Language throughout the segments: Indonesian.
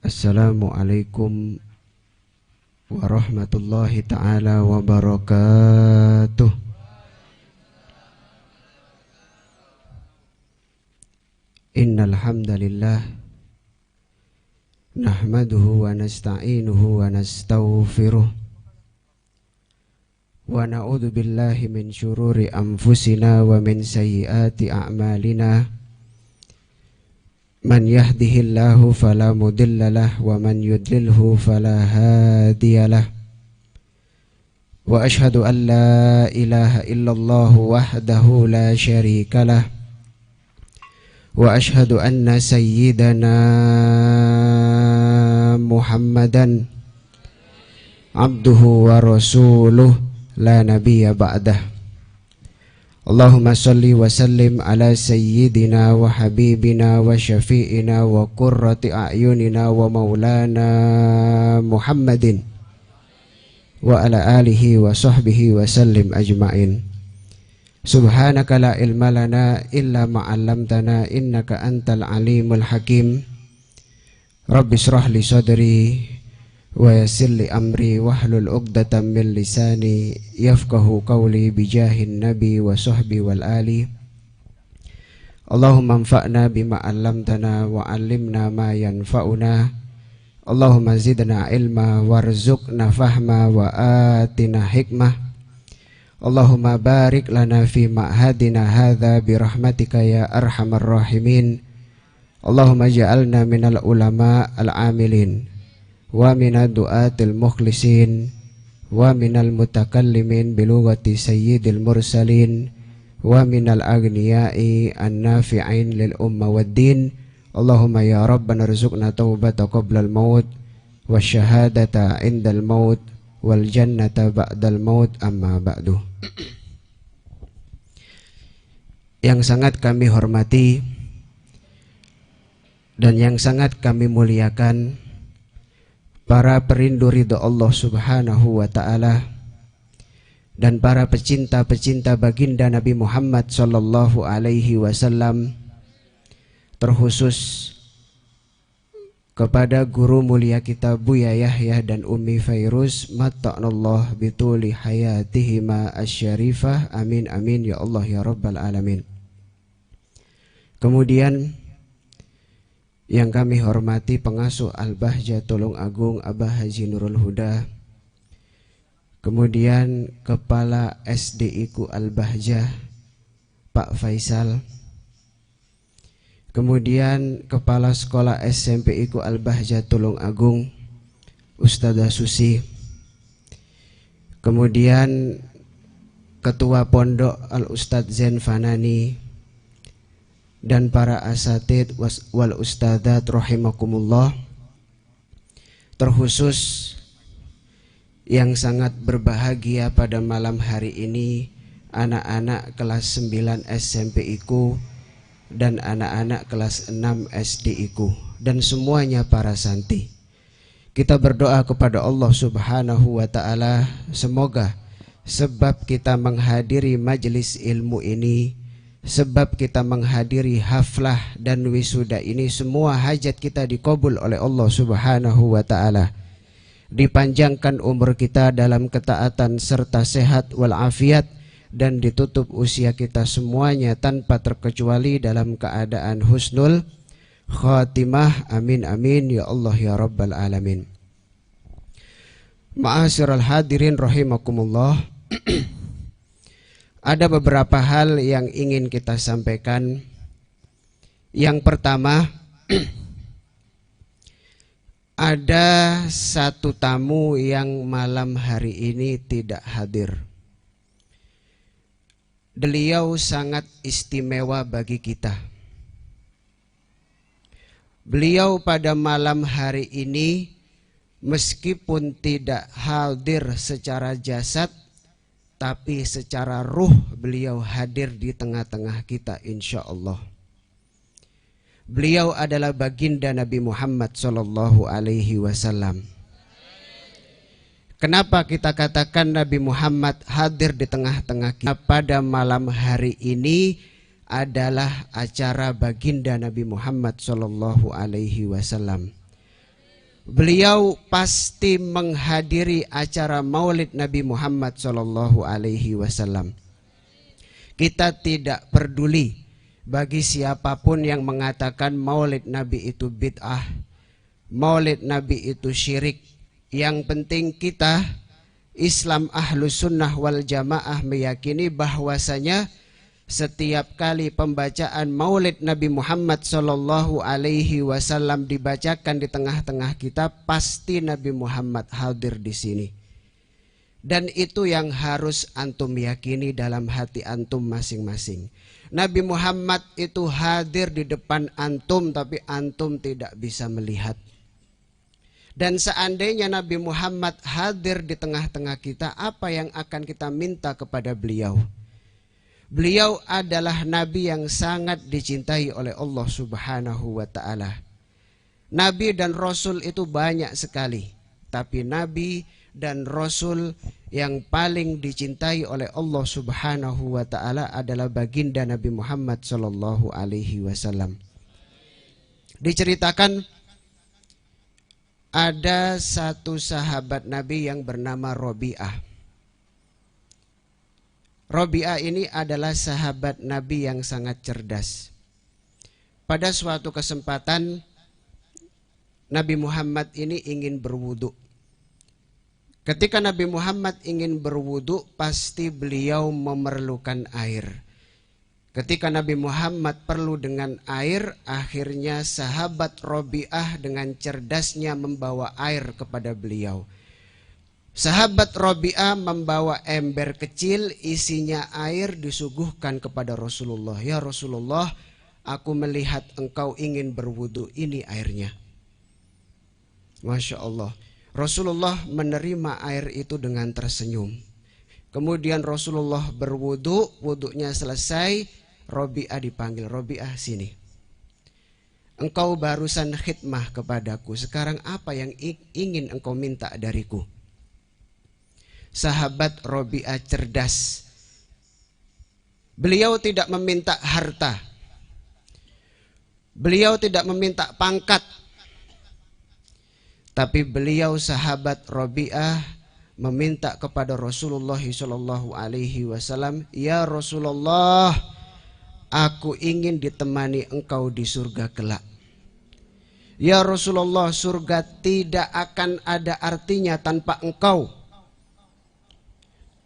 Assalamualaikum warahmatullahi ta'ala wabarakatuh. Innal hamdalillah nahmaduhu wa nasta'inuhu wa nastaghfiruh wa na'udzu billahi min syururi anfusina wa min sayyiati a'malina. Man yahdihillahu fala mudhillalah wa man yudlilhu fala hadiyalah. Wa ashhadu an la ilaha illallah wahdahu la syarikalah. Wa ashhadu anna sayyidana Muhammadan abduhu wa rasuluh la nabiyya ba'dah. Allahumma salli wa sallim ala sayyidina wa habibina wa syafi'ina wa qurrati a'yunina wa maulana Muhammadin wa ala alihi wa sahbihi wa sallim ajma'in. Subhanaka la ilma lana illa ma'allamtana innaka antal alimul hakim. Rabbi shrah li sadri wa yassir li amri wahlul 'uqdatam min lisani yafqahu qawli bijahin nabi wa sahbi wal ali. Allahumma anfa'na bima 'allamtana wa 'allimna ma yanfa'una. Allahumma zidna ilma warzuqna fahma wa atina hikmah. Allahumma barik lana fi ma'hadina hadza birahmatika ya arhamar rahimin. Allahumma ja'alna minal ulama al-amilin wa minad du'atil mukhlisin wa minal mutakallimin bilughati sayyidil mursalin wa minal aghniyai an-nafi'in lil umma wad din. Allahumma ya rabbana rzuqna taubata qoblal maut wasyahadata indal maut wal jannata ba'dal maut, amma ba'du. Yang sangat kami hormati dan yang sangat kami muliakan para perindu ridha Allah subhanahu wa ta'ala dan para pecinta-pecinta baginda Nabi Muhammad sallallahu alaihi wasallam, terkhusus kepada guru mulia kita Buya Yahya dan Ummi Fairuz, matta'nallah bituli hayatihima asyarifah, amin amin ya Allah ya rabbal alamin. Kemudian yang kami hormati pengasuh Al-Bahjah Tulung Agung Abah Haji Nurul Huda, kemudian kepala SDIku Al-Bahjah Pak Faisal, kemudian kepala sekolah SMPIku Al-Bahjah Tulung Agung Ustadzah Susi, kemudian ketua pondok Al-Ustadz Zain Fanani, dan para asatid wal ustadzat rahimakumullah, terkhusus yang sangat berbahagia pada malam hari ini anak-anak kelas 9 SMPIku dan anak-anak kelas 6 SDIku dan semuanya para santi. Kita berdoa kepada Allah subhanahu wa ta'ala, semoga sebab kita menghadiri majelis ilmu ini, sebab kita menghadiri haflah dan wisuda ini, semua hajat kita dikabul oleh Allah subhanahu wa ta'ala. Dipanjangkan umur kita dalam ketaatan serta sehat walafiat, dan ditutup usia kita semuanya tanpa terkecuali dalam keadaan husnul khatimah, amin amin ya Allah ya rabbal alamin. Ma'asyiral hadirin rahimakumullah. Ada beberapa hal yang ingin kita sampaikan. Yang pertama, ada satu tamu yang malam hari ini tidak hadir. Beliau sangat istimewa bagi kita. Beliau pada malam hari ini meskipun tidak hadir secara jasad, tapi secara ruh beliau hadir di tengah-tengah kita insya Allah. Beliau adalah baginda Nabi Muhammad sallallahu alaihi wasallam. Kenapa kita katakan Nabi Muhammad hadir di tengah-tengah kita pada malam hari ini? Adalah acara baginda Nabi Muhammad sallallahu alaihi wasallam. beliau pasti menghadiri acara Maulid Nabi Muhammad SAW. Kita tidak peduli bagi siapapun yang mengatakan Maulid Nabi itu bid'ah, Maulid Nabi itu syirik. Yang penting kita Islam Ahlus Sunnah wal Jamaah meyakini bahwasanya setiap kali pembacaan Maulid Nabi Muhammad SAW dibacakan di tengah-tengah kita, pasti Nabi Muhammad hadir di sini. Dan itu yang harus antum yakini dalam hati antum masing-masing. Nabi Muhammad itu hadir di depan antum, tapi antum tidak bisa melihat. Dan seandainya Nabi Muhammad hadir di tengah-tengah kita, apa yang akan kita minta kepada beliau? Beliau adalah Nabi yang sangat dicintai oleh Allah Subhanahu wa ta'ala. Nabi dan Rasul itu banyak sekali, tapi Nabi dan Rasul yang paling dicintai oleh Allah Subhanahu wa ta'ala adalah baginda Nabi Muhammad sallallahu alaihi wasallam. Diceritakan ada satu sahabat Nabi yang bernama Robi'ah. Robi'ah ini adalah sahabat Nabi yang sangat cerdas. Pada suatu kesempatan Nabi Muhammad ini ingin berwudu. Ketika Nabi Muhammad ingin berwudu, pasti beliau memerlukan air. Ketika Nabi Muhammad perlu dengan air, akhirnya sahabat Robi'ah dengan cerdasnya membawa air kepada beliau. Sahabat Robi'ah membawa ember kecil, isinya air, disuguhkan kepada Rasulullah. Ya Rasulullah, aku melihat engkau ingin berwudu, ini airnya. Masya Allah. Rasulullah menerima air itu dengan tersenyum. Kemudian Rasulullah berwudu, wudunya selesai. Robi'ah dipanggil, Robi'ah sini. Engkau barusan khidmah kepadaku, sekarang apa yang ingin engkau minta dariku? Sahabat Robi'ah cerdas. Beliau tidak meminta harta. Beliau tidak meminta pangkat. Tapi beliau sahabat Robi'ah meminta kepada Rasulullah SAW, ya Rasulullah, aku ingin ditemani engkau di surga kelak. Ya Rasulullah, surga tidak akan ada artinya tanpa engkau.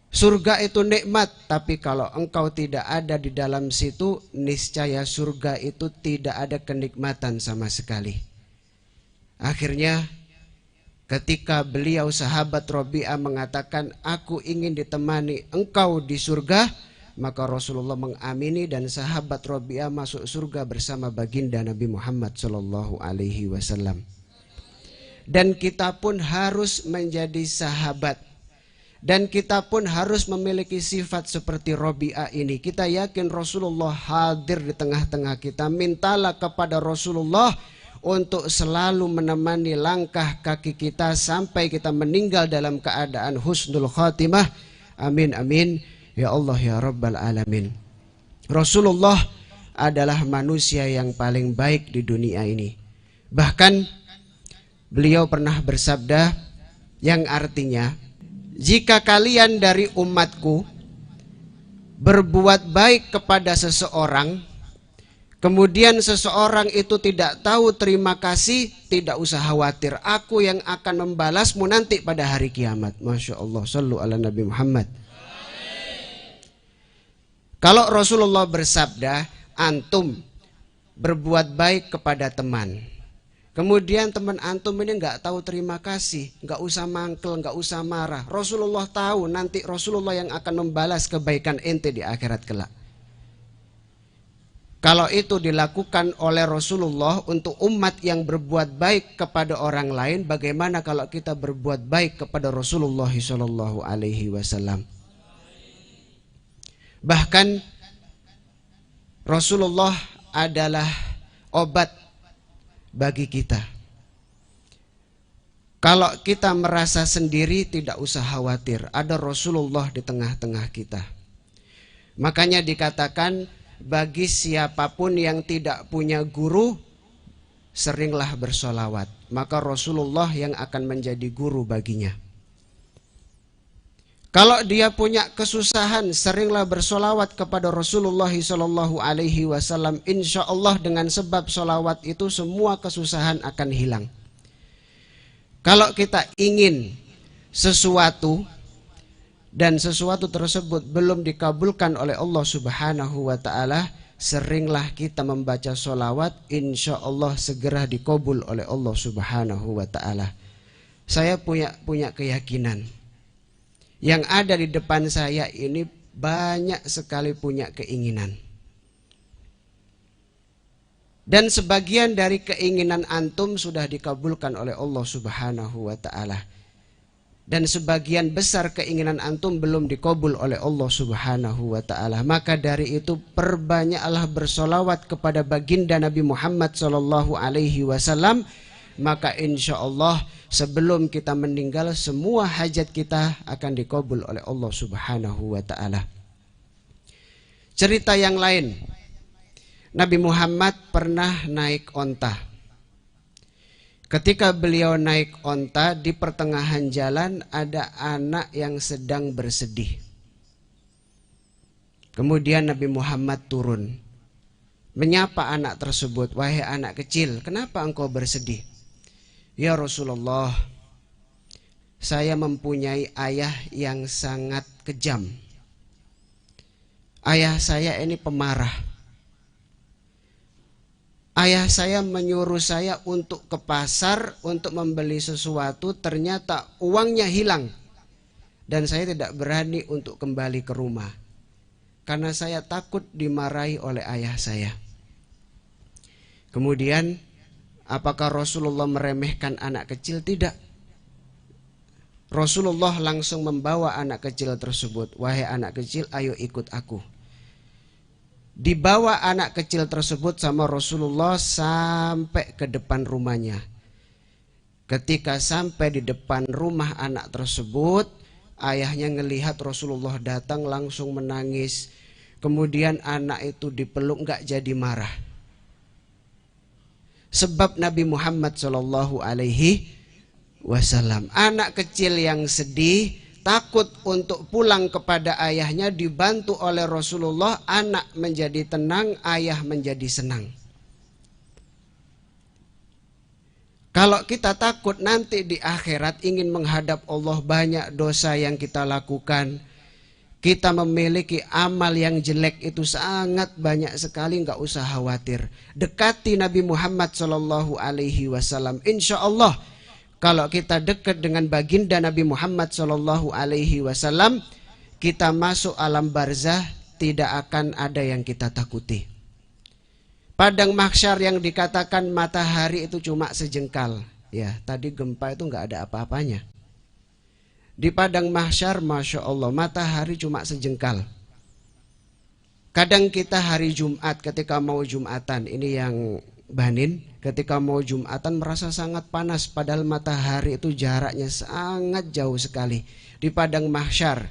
Surga itu nikmat, tapi kalau engkau tidak ada di dalam situ, niscaya surga itu tidak ada kenikmatan sama sekali. Akhirnya ketika beliau sahabat Robi'ah mengatakan, aku ingin ditemani engkau di surga, maka Rasulullah mengamini dan sahabat Robi'ah masuk surga bersama baginda Nabi Muhammad SAW. Dan kita pun harus menjadi sahabat. Dan kita pun harus memiliki sifat seperti Robi'ah ini. Kita yakin Rasulullah hadir di tengah-tengah kita. Mintalah kepada Rasulullah untuk selalu menemani langkah kaki kita sampai kita meninggal dalam keadaan husnul khatimah. Amin amin ya Allah ya Rabbal alamin. Rasulullah adalah manusia yang paling baik di dunia ini. Bahkan beliau pernah bersabda yang artinya, jika kalian dari umatku berbuat baik kepada seseorang, kemudian seseorang itu tidak tahu terima kasih, tidak usah khawatir, aku yang akan membalasmu nanti pada hari kiamat. Masya Allah, sallu ala Nabi Muhammad. Kalau Rasulullah bersabda, antum berbuat baik kepada teman, kemudian teman antum ini nggak tahu terima kasih, nggak usah mangkel, nggak usah marah. Rasulullah tahu nanti Rasulullah yang akan membalas kebaikan ente di akhirat kelak. Kalau itu dilakukan oleh Rasulullah untuk umat yang berbuat baik kepada orang lain, bagaimana kalau kita berbuat baik kepada Rasulullah SAW? Bahkan Rasulullah adalah obat bagi kita. Kalau kita merasa sendiri, tidak usah khawatir, ada Rasulullah di tengah-tengah kita. Makanya dikatakan, bagi siapapun yang tidak punya guru, seringlah bersolawat. maka Rasulullah yang akan menjadi guru baginya. Kalau dia punya kesusahan, seringlah bersolawat kepada Rasulullah SAW. Insya Allah dengan sebab solawat itu semua kesusahan akan hilang. Kalau kita ingin sesuatu dan sesuatu tersebut belum dikabulkan oleh Allah Subhanahu wa Ta'ala, seringlah kita membaca solawat, insya Allah segera dikabul oleh Allah Subhanahu wa Ta'ala. Saya punya keyakinan, yang ada di depan saya ini banyak sekali punya keinginan. Dan sebagian dari keinginan antum sudah dikabulkan oleh Allah Subhanahu wa Ta'ala. Dan sebagian besar keinginan antum belum dikabul oleh Allah Subhanahu wa Ta'ala. Maka dari itu perbanyaklah bersolawat kepada baginda Nabi Muhammad SAW. Maka insya Allah sebelum kita meninggal semua hajat kita akan dikabul oleh Allah Subhanahu wa Ta'ala. Cerita yang lain, Nabi Muhammad pernah naik onta. Ketika beliau naik onta, di pertengahan jalan ada anak yang sedang bersedih. Kemudian Nabi Muhammad turun, menyapa anak tersebut, "Wahai anak kecil, kenapa engkau bersedih?" "Ya Rasulullah, saya mempunyai ayah yang sangat kejam. Ayah saya ini pemarah. Ayah saya menyuruh saya untuk ke pasar untuk membeli sesuatu, ternyata uangnya hilang. Dan saya tidak berani untuk kembali ke rumah, karena saya takut dimarahi oleh ayah saya." Kemudian apakah Rasulullah meremehkan anak kecil? Tidak. Rasulullah langsung membawa anak kecil tersebut. "Wahai anak kecil, ayo ikut aku." Dibawa anak kecil tersebut sama Rasulullah sampai ke depan rumahnya. Ketika sampai di depan rumah anak tersebut, ayahnya ngelihat Rasulullah datang langsung menangis. Kemudian anak itu dipeluk, gak jadi marah. Sebab Nabi Muhammad SAW, anak kecil yang sedih, takut untuk pulang kepada ayahnya, dibantu oleh Rasulullah, anak menjadi tenang, ayah menjadi senang. Kalau kita takut nanti di akhirat ingin menghadap Allah, banyak dosa yang kita lakukan, kita memiliki amal yang jelek itu sangat banyak sekali, nggak usah khawatir. Dekati Nabi Muhammad SAW. Insya Allah kalau kita dekat dengan baginda Nabi Muhammad SAW, kita masuk alam barzah, tidak akan ada yang kita takuti. Padang mahsyar yang dikatakan matahari itu cuma sejengkal. Ya, tadi gempa itu nggak ada apa-apanya. Di padang mahsyar, Masya Allah, matahari cuma sejengkal. Kadang kita hari Jumat ketika mau Jumatan, ini yang banin, ketika mau Jumatan merasa sangat panas, padahal matahari itu jaraknya sangat jauh sekali. Di padang mahsyar,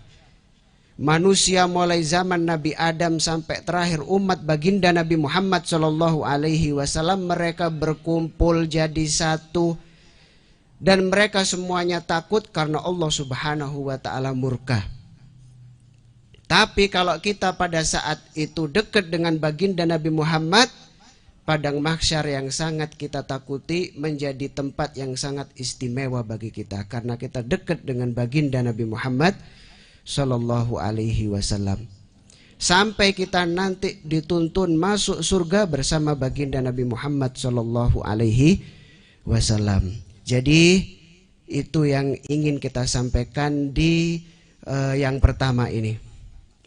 manusia mulai zaman Nabi Adam sampai terakhir umat baginda Nabi Muhammad SAW, mereka berkumpul jadi satu. Dan mereka semuanya takut karena Allah Subhanahu wa Ta'ala murka. Tapi kalau kita pada saat itu dekat dengan baginda Nabi Muhammad, padang mahsyar yang sangat kita takuti menjadi tempat yang sangat istimewa bagi kita, karena kita dekat dengan baginda Nabi Muhammad Sallallahu Alaihi Wasallam. Sampai kita nanti dituntun masuk surga bersama baginda Nabi Muhammad Sallallahu Alaihi Wasallam. Jadi itu yang ingin kita sampaikan di yang pertama ini.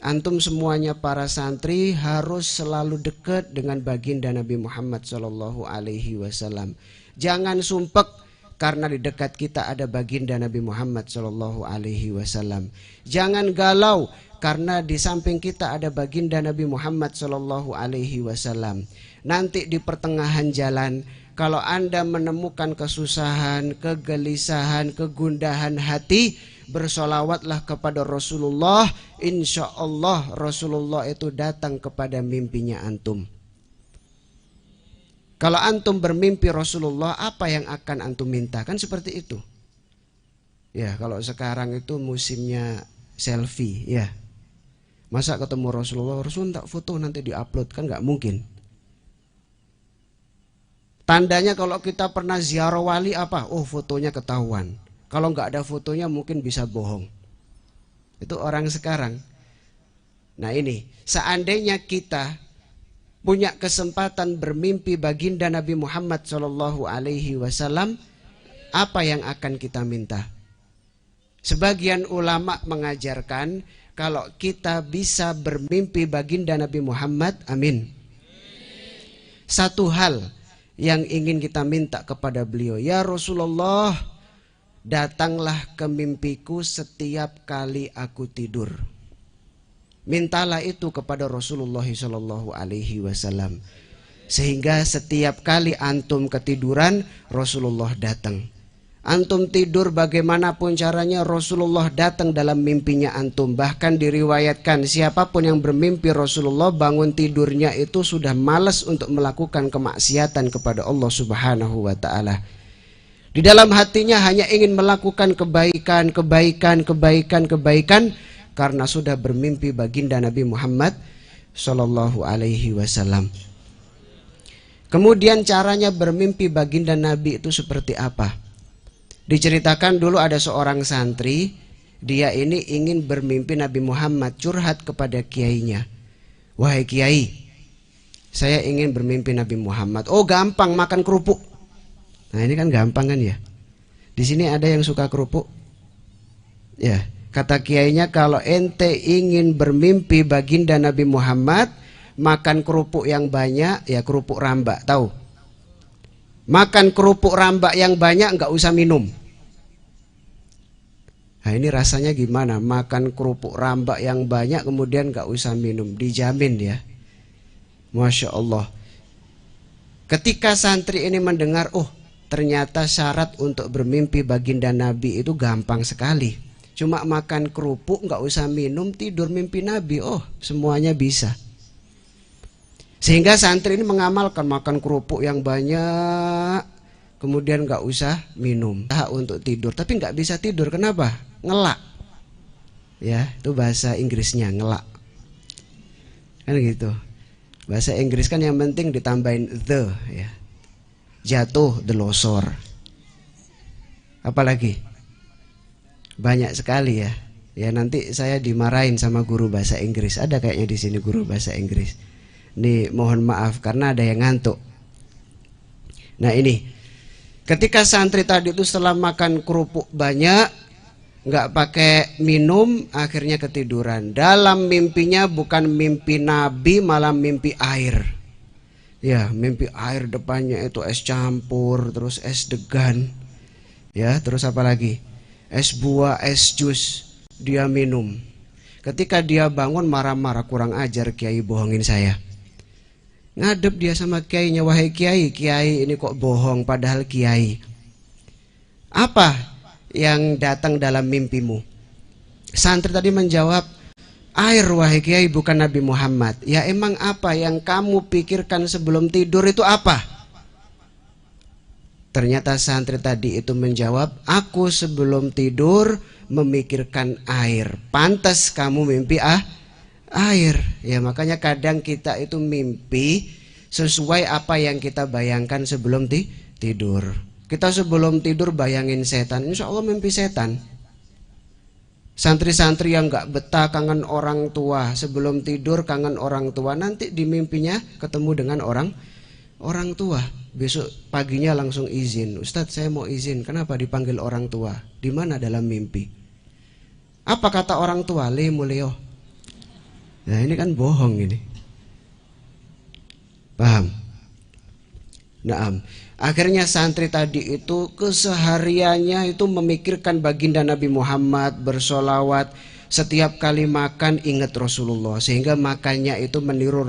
Antum semuanya para santri harus selalu dekat dengan baginda Nabi Muhammad SAW. Jangan sumpek karena di dekat kita ada baginda Nabi Muhammad SAW. Jangan galau karena di samping kita ada baginda Nabi Muhammad SAW. Nanti di pertengahan jalan, kalau Anda menemukan kesusahan, kegelisahan, kegundahan hati, bersolawatlah kepada Rasulullah. Insya Allah Rasulullah itu datang kepada mimpinya antum. Kalau antum bermimpi Rasulullah, apa yang akan antum minta? Kan seperti itu. Ya, kalau sekarang itu musimnya selfie, ya. Masa ketemu Rasulullah, Rasul tak foto nanti diupload, kan nggak mungkin. Tandanya kalau kita pernah ziarah wali apa? Oh, fotonya ketahuan. Kalau nggak ada fotonya mungkin bisa bohong. Itu orang sekarang. Nah ini, seandainya kita punya kesempatan bermimpi baginda Nabi Muhammad SAW, apa yang akan kita minta? Sebagian ulama mengajarkan kalau kita bisa bermimpi baginda Nabi Muhammad, amin. Satu hal yang ingin kita minta kepada beliau, ya Rasulullah, datanglah ke mimpiku setiap kali aku tidur. Mintalah itu kepada Rasulullah SAW, sehingga setiap kali antum ketiduran, Rasulullah datang. Antum tidur bagaimanapun caranya, Rasulullah datang dalam mimpinya antum. Bahkan diriwayatkan siapapun yang bermimpi Rasulullah, bangun tidurnya itu sudah malas untuk melakukan kemaksiatan kepada Allah Subhanahu wa ta'ala. Di dalam hatinya hanya ingin melakukan kebaikan, karena sudah bermimpi baginda Nabi Muhammad Sallallahu Alaihi Wasallam. Kemudian caranya bermimpi baginda Nabi itu seperti apa? Diceritakan dulu ada seorang santri, dia ini ingin bermimpi Nabi Muhammad, curhat kepada kiainya. Wahai kiai, saya ingin bermimpi Nabi Muhammad. Oh gampang, makan kerupuk. Nah ini kan gampang kan ya. Di sini ada yang suka kerupuk? Ya, kata kiainya, kalau ente ingin bermimpi baginda Nabi Muhammad, makan kerupuk yang banyak, ya kerupuk rambak, tahu? Makan kerupuk rambak yang banyak, nggak usah minum. Nah ini rasanya gimana? Makan kerupuk rambak yang banyak kemudian nggak usah minum, dijamin ya. Masya Allah. Ketika santri ini mendengar, oh ternyata syarat untuk bermimpi baginda Nabi itu gampang sekali. Cuma makan kerupuk, nggak usah minum, tidur mimpi Nabi. Oh semuanya bisa. Sehingga santri ini mengamalkan makan kerupuk yang banyak, kemudian nggak usah minum, untuk tidur. Tapi nggak bisa tidur, kenapa? Ngelak. Ya, itu bahasa Inggrisnya, ngelak. Kan gitu. Bahasa Inggris kan yang penting ditambahin the, ya. Jatuh, delosor. Apalagi? Banyak sekali ya. Ya nanti saya dimarahin sama guru bahasa Inggris. Ada kayaknya di sini guru bahasa Inggris. Nih mohon maaf karena ada yang ngantuk. Nah ini, ketika santri tadi itu setelah makan kerupuk banyak, nggak pakai minum, akhirnya ketiduran. Dalam mimpinya bukan mimpi Nabi, malah mimpi air. Ya, mimpi air, depannya itu es campur, terus es degan. Ya, terus apa lagi? Es buah, es jus, dia minum. Ketika dia bangun marah-marah, kurang ajar kiai bohongin saya. Ngadep dia sama kiainya, wahai kiai, kiai ini kok bohong padahal kiai. Apa yang datang dalam mimpimu? Santri tadi menjawab, air wahai kiai, bukan Nabi Muhammad. Ya emang apa yang kamu pikirkan sebelum tidur itu apa? Ternyata santri tadi itu menjawab, aku sebelum tidur memikirkan air. Pantas kamu mimpi air. Ya makanya kadang kita itu mimpi sesuai apa yang kita bayangkan sebelum tidur. Kita sebelum tidur bayangin setan, insya Allah mimpi setan. Santri-santri yang gak betah kangen orang tua, sebelum tidur kangen orang tua, nanti di mimpinya ketemu dengan orang tua. Besok paginya langsung izin, Ustadz saya mau izin. Kenapa dipanggil orang tua? Di mana dalam mimpi? Apa kata orang tua? Le muleo. Nah ini kan bohong ini. Paham? Naam. Akhirnya santri tadi itu kesehariannya itu memikirkan baginda Nabi Muhammad, bersolawat. Setiap kali makan ingat Rasulullah, sehingga makannya itu meniru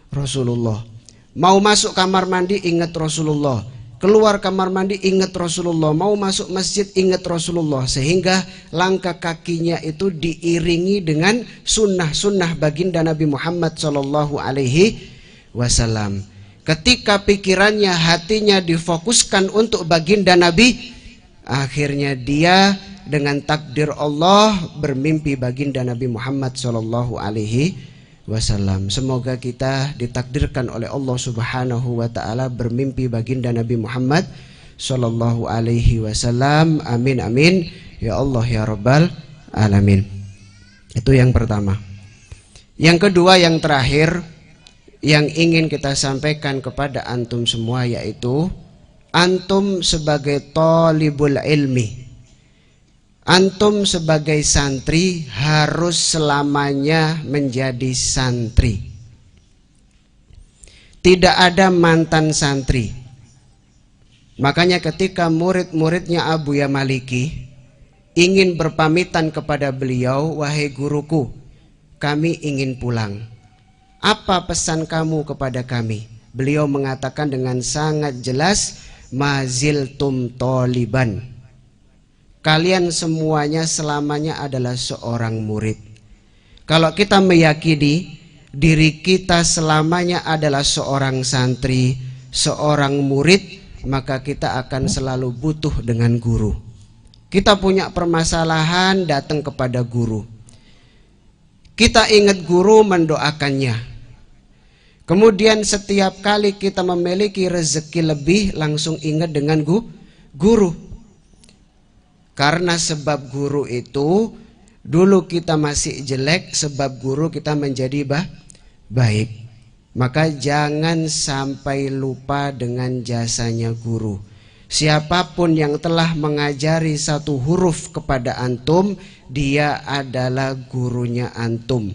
Rasulullah. Mau masuk kamar mandi ingat Rasulullah, keluar kamar mandi ingat Rasulullah, mau masuk masjid ingat Rasulullah, sehingga langkah kakinya itu diiringi dengan sunnah-sunnah baginda Nabi Muhammad SAW. Ketika pikirannya, hatinya difokuskan untuk baginda Nabi, akhirnya dia dengan takdir Allah bermimpi baginda Nabi Muhammad Shallallahu Alaihi Wasallam. Semoga kita ditakdirkan oleh Allah Subhanahu Wa Taala bermimpi baginda Nabi Muhammad Shallallahu Alaihi Wasallam. Amin amin ya Allah ya Rabbal Alamin. Itu yang pertama. Yang kedua, yang terakhir, yang ingin kita sampaikan kepada antum semua, yaitu antum sebagai thalibul ilmi, antum sebagai santri harus selamanya menjadi santri. Tidak ada mantan santri. Makanya ketika murid-muridnya Abuya Maliki ingin berpamitan kepada beliau, wahai guruku, kami ingin pulang. Apa pesan kamu kepada kami? Beliau mengatakan dengan sangat jelas, maziltum toliban. Kalian semuanya selamanya adalah seorang murid. Kalau kita meyakini diri kita selamanya adalah seorang santri, seorang murid, maka kita akan selalu butuh dengan guru. Kita punya permasalahan, datang kepada guru. Kita ingat guru, mendoakannya. Kemudian setiap kali kita memiliki rezeki lebih, langsung ingat dengan guru. Karena sebab guru itu, dulu kita masih jelek, sebab guru kita menjadi baik. Maka jangan sampai lupa dengan jasanya guru. Siapapun yang telah mengajari satu huruf kepada antum, dia adalah gurunya antum.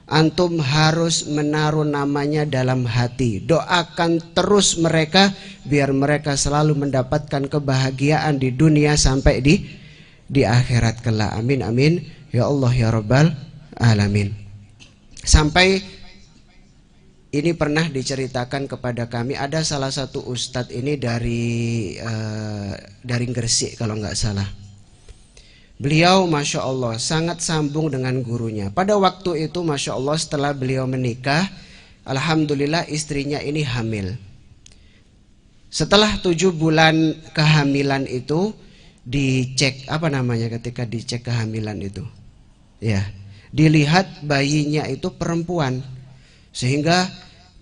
Antum harus menaruh namanya dalam hati. Doakan terus mereka biar mereka selalu mendapatkan kebahagiaan di dunia sampai di akhirat kelak. Amin amin ya Allah ya Rabbal Alamin. Sampai ini pernah diceritakan kepada kami, ada salah satu ustadz ini dari Gresik kalau nggak salah. Beliau Masya Allah sangat sambung dengan gurunya. Pada waktu itu Masya Allah setelah beliau menikah, alhamdulillah istrinya ini hamil. Setelah 7 bulan kehamilan itu dicek, apa namanya ketika dicek kehamilan itu? Ya, dilihat bayinya itu perempuan. Sehingga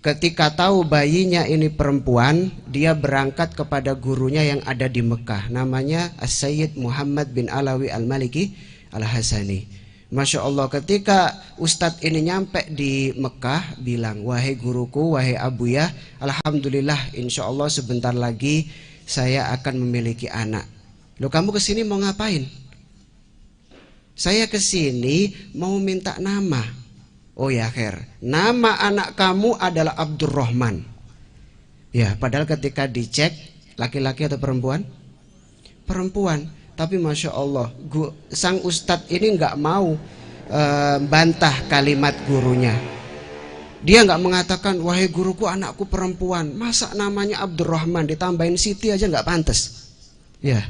ketika tahu bayinya ini perempuan, dia berangkat kepada gurunya yang ada di Mekah, namanya As-Sayyid Muhammad bin Alawi Al-Maliki Al-Hasani. Masya Allah, ketika ustadz ini nyampe di Mekah, bilang, wahai guruku, wahai Abuya, alhamdulillah insya Allah sebentar lagi saya akan memiliki anak. Loh, kamu kesini mau ngapain? Saya kesini mau minta nama. Oh ya Khair, nama anak kamu adalah Abdurrahman. Ya, padahal ketika dicek laki-laki atau perempuan? Perempuan. Tapi Masya Allah, sang ustadz ini nggak mau bantah kalimat gurunya. Dia nggak mengatakan, wahai guruku anakku perempuan, masa namanya Abdurrahman ditambahin Siti aja nggak pantas. Ya.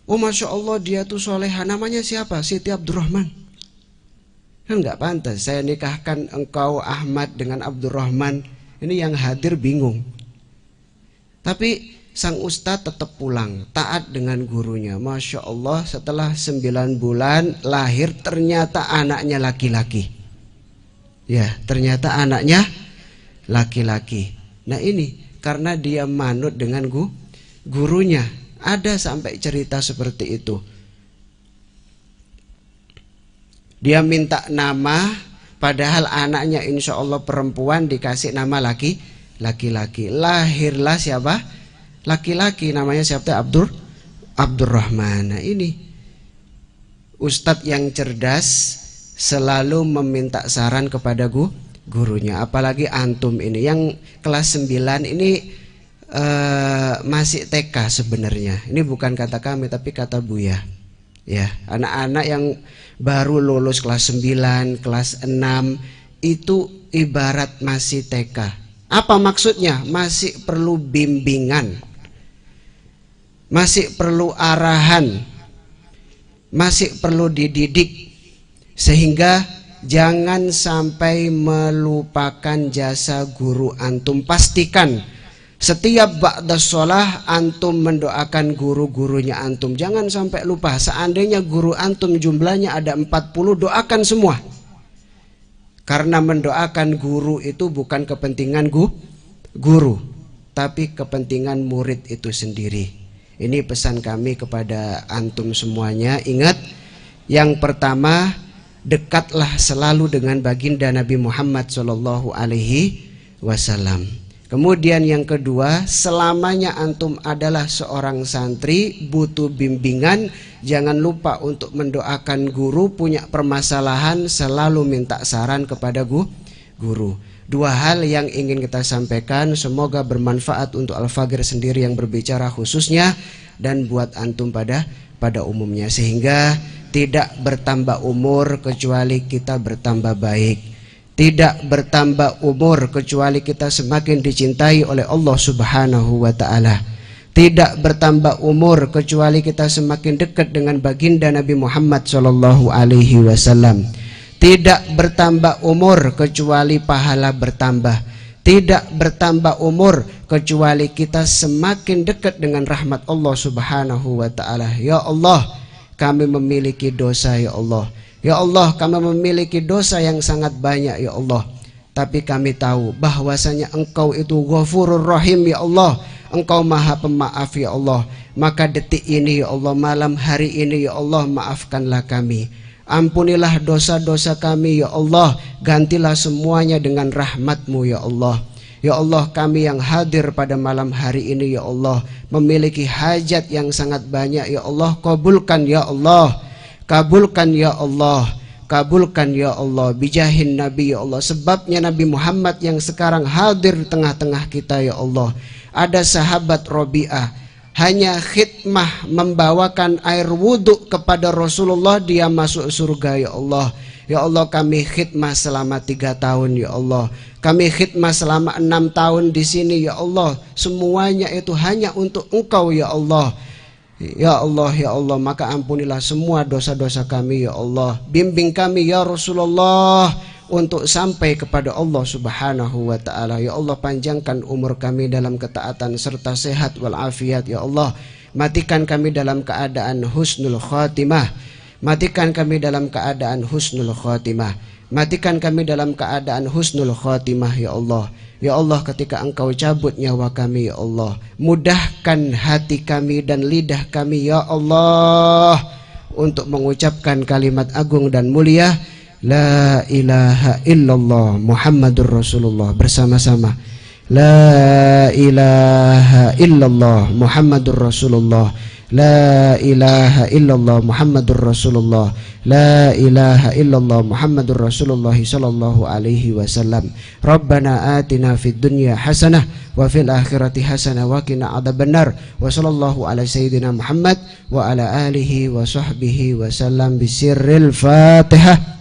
Oh Masya Allah, dia tuh soleha, namanya siapa? Siti Abdurrahman. Kan nggak pantas saya nikahkan engkau Ahmad dengan Abdurrahman. Ini yang hadir bingung. Tapi sang ustadz tetap pulang, taat dengan gurunya. Masya Allah, setelah 9 bulan lahir, ternyata anaknya laki-laki. Ya, ternyata anaknya laki-laki. Nah ini karena dia manut dengan gurunya. Ada sampai cerita seperti itu. Dia minta nama, padahal anaknya insya Allah perempuan, dikasih nama laki-laki. Lahirlah siapa? Laki-laki, namanya siapa? Abdurrahman. Nah ini ustadz yang cerdas selalu meminta saran kepada gurunya. Apalagi antum ini yang kelas 9 ini masih TK sebenarnya. Ini bukan kata kami tapi kata Buya. Ya, anak-anak yang baru lulus kelas 9, kelas 6 itu ibarat masih TK. Apa maksudnya? Masih perlu bimbingan, masih perlu arahan, masih perlu dididik, sehingga jangan sampai melupakan jasa guru antum. Pastikan setiap ba'da sholah antum mendoakan guru-gurunya antum. Jangan sampai lupa. Seandainya guru antum jumlahnya ada 40, doakan semua. Karena mendoakan guru itu bukan kepentingan guru, tapi kepentingan murid itu sendiri. Ini pesan kami kepada antum semuanya. Ingat, yang pertama, dekatlah selalu dengan baginda Nabi Muhammad SAW. Kemudian yang kedua, selamanya antum adalah seorang santri, butuh bimbingan. Jangan lupa untuk mendoakan guru. Punya permasalahan, selalu minta saran kepada guru. Dua hal yang ingin kita sampaikan, semoga bermanfaat untuk Al-Fagir sendiri yang berbicara khususnya, dan buat antum pada umumnya, sehingga tidak bertambah umur kecuali kita bertambah baik. Tidak bertambah umur kecuali kita semakin dicintai oleh Allah Subhanahu wa ta'ala. Tidak bertambah umur kecuali kita semakin dekat dengan baginda Nabi Muhammad SAW. Tidak bertambah umur kecuali pahala bertambah. Tidak bertambah umur kecuali kita semakin dekat dengan rahmat Allah Subhanahu wa ta'ala. Ya Allah, kami memiliki dosa ya Allah. Ya Allah, kami memiliki dosa yang sangat banyak ya Allah. Tapi kami tahu bahwasanya Engkau itu Ghafurur Rahim ya Allah. Engkau Maha Pemaaf ya Allah. Maka detik ini ya Allah, malam hari ini ya Allah, maafkanlah kami. Ampunilah dosa-dosa kami ya Allah. Gantilah semuanya dengan rahmat-Mu ya Allah. Ya Allah, kami yang hadir pada malam hari ini ya Allah, memiliki hajat yang sangat banyak ya Allah. Kabulkan ya Allah. Kabulkan ya Allah. Kabulkan ya Allah. Bijahin Nabi ya Allah. Sebabnya Nabi Muhammad yang sekarang hadir di tengah-tengah kita ya Allah. Ada sahabat Rabi'ah, hanya khidmah membawakan air wudhu kepada Rasulullah, dia masuk surga ya Allah. Ya Allah, kami khidmah selama 3 tahun ya Allah. Kami khidmah selama 6 tahun di sini ya Allah. Semuanya itu hanya untuk Engkau ya Allah. Ya Allah, ya Allah, maka ampunilah semua dosa-dosa kami ya Allah. Bimbing kami ya Rasulullah untuk sampai kepada Allah Subhanahu wa ta'ala. Ya Allah, panjangkan umur kami dalam ketaatan serta sehat walafiat ya Allah. Matikan kami dalam keadaan husnul khatimah. Matikan kami dalam keadaan husnul khatimah. Matikan kami dalam keadaan husnul khatimah ya Allah. Ya Allah, ketika Engkau cabut nyawa kami ya Allah, mudahkan hati kami dan lidah kami ya Allah untuk mengucapkan kalimat agung dan mulia La ilaha illallah Muhammadur Rasulullah. Bersama-sama, La ilaha illallah Muhammadur Rasulullah. La ilaha illallah Muhammadur Rasulullah. La ilaha illallah Muhammadur Rasulullah sallallahu alaihi wasallam. Rabbana atina fid dunya hasanah wa fil akhirati hasanah wa qina adzabannar. Wa sallallahu ala sayyidina Muhammad wa ala alihi wa sahbihi wasallam bisirril Fatihah.